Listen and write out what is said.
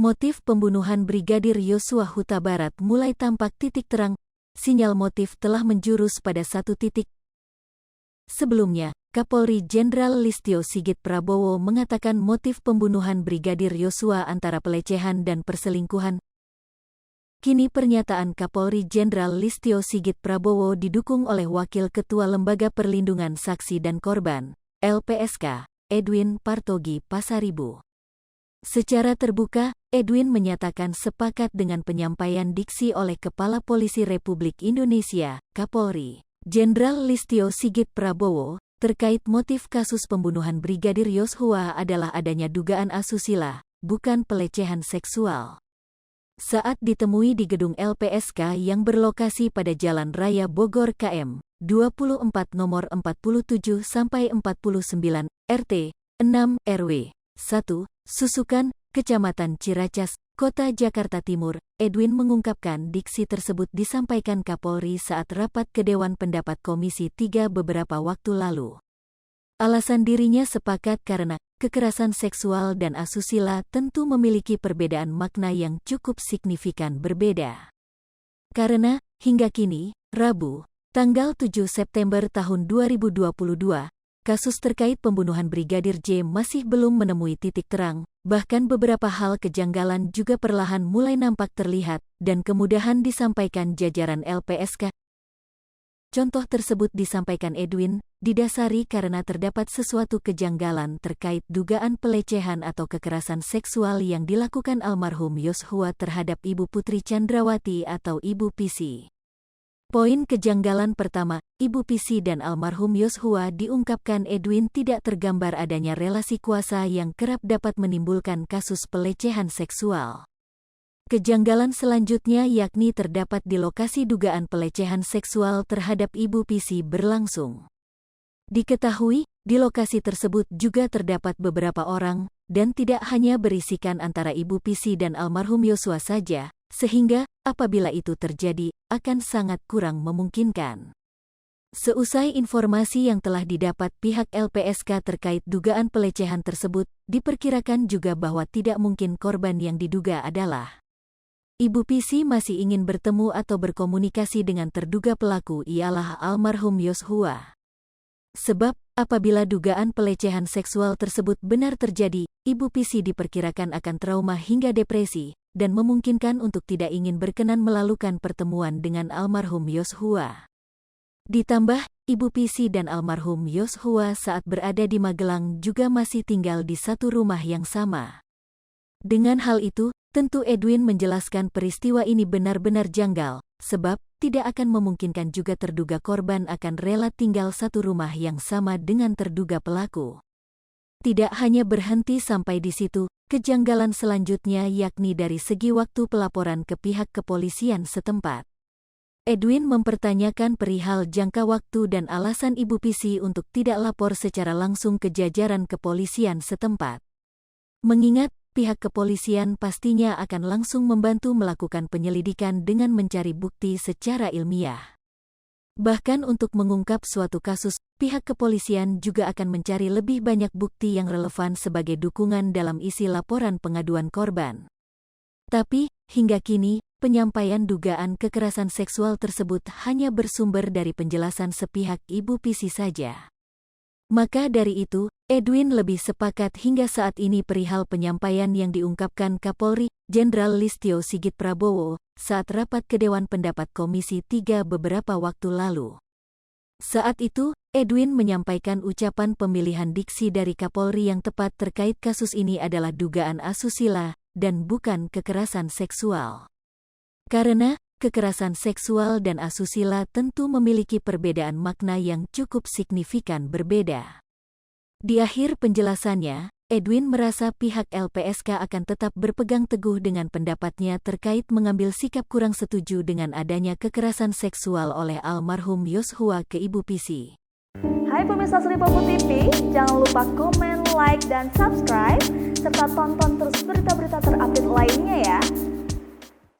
Motif pembunuhan Brigadir Yosua Huta Barat mulai tampak titik terang, sinyal motif telah menjurus pada satu titik. Sebelumnya, Kapolri Jenderal Listio Sigit Prabowo mengatakan motif pembunuhan Brigadir Yosua antara pelecehan dan perselingkuhan. Kini pernyataan Kapolri Jenderal Listio Sigit Prabowo didukung oleh Wakil Ketua Lembaga Perlindungan Saksi dan Korban, LPSK, Edwin Partogi Pasaribu. Secara terbuka, Edwin menyatakan sepakat dengan penyampaian diksi oleh Kepala Polisi Republik Indonesia, Kapolri Jenderal Listio Sigit Prabowo, terkait motif kasus pembunuhan Brigadir Yosua adalah adanya dugaan asusila, bukan pelecehan seksual. Saat ditemui di gedung LPSK yang berlokasi pada Jalan Raya Bogor KM 24 nomor 47-49 RT 6 RW 1 Susukan, Kecamatan Ciracas, Kota Jakarta Timur, Edwin mengungkapkan diksi tersebut disampaikan Kapolri saat rapat ke Dewan Pendapat Komisi 3 beberapa waktu lalu. Alasan dirinya sepakat karena kekerasan seksual dan asusila tentu memiliki perbedaan makna yang cukup signifikan berbeda. Karena, hingga kini, Rabu, tanggal 7 September tahun 2022, kasus terkait pembunuhan Brigadir J masih belum menemui titik terang, bahkan beberapa hal kejanggalan juga perlahan mulai nampak terlihat, dan kemudahan disampaikan jajaran LPSK. Contoh tersebut disampaikan Edwin, didasari karena terdapat sesuatu kejanggalan terkait dugaan pelecehan atau kekerasan seksual yang dilakukan almarhum Yosua terhadap Ibu Putri Chandrawati atau Ibu Pisi. Poin kejanggalan pertama, Ibu Pisi dan almarhum Yosua diungkapkan Edwin tidak tergambar adanya relasi kuasa yang kerap dapat menimbulkan kasus pelecehan seksual. Kejanggalan selanjutnya yakni terdapat di lokasi dugaan pelecehan seksual terhadap Ibu Pisi berlangsung. Diketahui, di lokasi tersebut juga terdapat beberapa orang, dan tidak hanya berisikan antara Ibu Pisi dan almarhum Yosua saja, sehingga, apabila itu terjadi, akan sangat kurang memungkinkan. Seusai informasi yang telah didapat pihak LPSK terkait dugaan pelecehan tersebut, diperkirakan juga bahwa tidak mungkin korban yang diduga adalah Ibu Pisi masih ingin bertemu atau berkomunikasi dengan terduga pelaku ialah almarhum Yosua. Sebab, apabila dugaan pelecehan seksual tersebut benar terjadi, Ibu Pisi diperkirakan akan trauma hingga depresi, dan memungkinkan untuk tidak ingin berkenan melakukan pertemuan dengan almarhum Yosua. Ditambah, Ibu Pisi dan almarhum Yosua saat berada di Magelang juga masih tinggal di satu rumah yang sama. Dengan hal itu, tentu Edwin menjelaskan peristiwa ini benar-benar janggal, sebab tidak akan memungkinkan juga terduga korban akan rela tinggal satu rumah yang sama dengan terduga pelaku. Tidak hanya berhenti sampai di situ, kejanggalan selanjutnya yakni dari segi waktu pelaporan ke pihak kepolisian setempat. Edwin mempertanyakan perihal jangka waktu dan alasan Ibu Pisi untuk tidak lapor secara langsung ke jajaran kepolisian setempat. Mengingat, pihak kepolisian pastinya akan langsung membantu melakukan penyelidikan dengan mencari bukti secara ilmiah. Bahkan untuk mengungkap suatu kasus, pihak kepolisian juga akan mencari lebih banyak bukti yang relevan sebagai dukungan dalam isi laporan pengaduan korban. Tapi, hingga kini, penyampaian dugaan kekerasan seksual tersebut hanya bersumber dari penjelasan sepihak Ibu Pisi saja. Maka dari itu, Edwin lebih sepakat hingga saat ini perihal penyampaian yang diungkapkan Kapolri Jenderal Listio Sigit Prabowo saat rapat ke Dewan Pendapat Komisi 3 beberapa waktu lalu. Saat itu, Edwin menyampaikan ucapan pemilihan diksi dari Kapolri yang tepat terkait kasus ini adalah dugaan asusila dan bukan kekerasan seksual. Karena kekerasan seksual dan asusila tentu memiliki perbedaan makna yang cukup signifikan berbeda. Di akhir penjelasannya, Edwin merasa pihak LPSK akan tetap berpegang teguh dengan pendapatnya terkait mengambil sikap kurang setuju dengan adanya kekerasan seksual oleh almarhum Yosua ke Ibu Pisi. Hai pemirsa Sri Popo TV, jangan lupa komen, like, dan subscribe, serta tonton terus berita-berita terupdate lainnya ya.